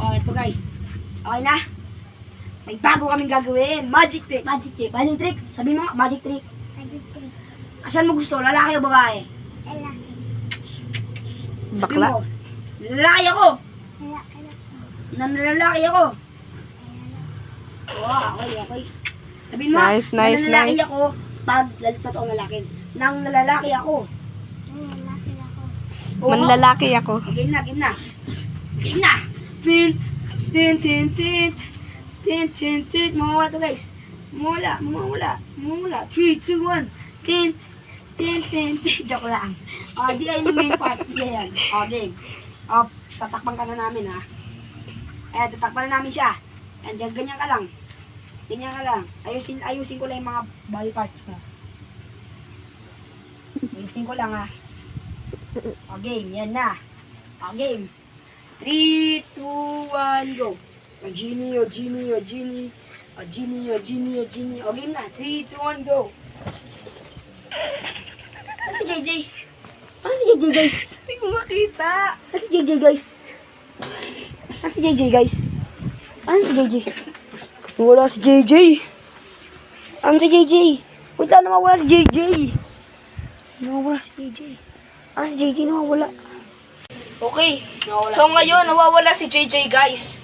Oh, ito guys. Okay na? May bago kaming gagawin. Magic trick. Magic trick. Magic trick. Sabihin mo nga, magic trick. Magic trick. Asan mo gusto? Lalaki o babae? Lalaki. Bakla. Sabihin mo, lalaki ako. Lalaki. Nanlalaki ako. Wow, okay. Sabihin mo, Nice. nanlalaki ako pag totoong lalaki. Nang nalalaki ako. Lalaki ako. Oo. Manlalaki ako. Game na. Game na. Tint. Mawawala to guys. Mawawala. 3, 2, 1. Tint. Joke lang. Di kayo yung main part. Di yan. Game. Tatakpan ka na namin ha. Tatakpan na namin siya. Ganyan ka lang. Ayusin ko lang yung mga body parts mo. Ayusin ko lang ha. Game. Yan na. Game. 3, 2, 1, go. Genie. Game na. 3, 2, 1, go. Saan si JJ? Saan si JJ, guys? Hindi ko makita. Saan si JJ, guys? Wala si JJ. Ano si JJ? Wait lang, nawawala si JJ. Nawawala. Okay. So ngayon, nawawala si JJ, guys.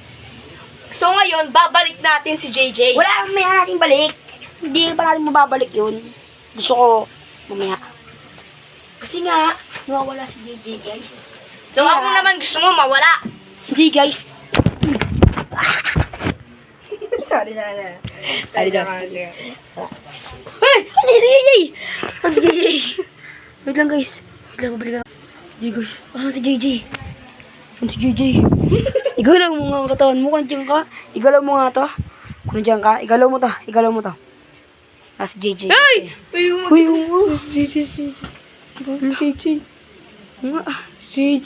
So ngayon, babalik natin si JJ. Wala, mamaya natin balik. Hindi pa natin mababalik yun. Gusto ko, mamaya. Kasi nga, nawawala si JJ, guys. So ako naman gusto mo mawala. Hindi, guys. Sorry. Ay, ano si JJ? Wait lang, guys. Mabalik ka. Hindi, guys. Ano si JJ? Igalaw mo nga ang katawan mo. Kung nandiyan ka, igalaw mo nga to. Kung nandiyan ka, igalaw mo to. Si JJ. Ay! Uy, si JJ. Nga, JJ.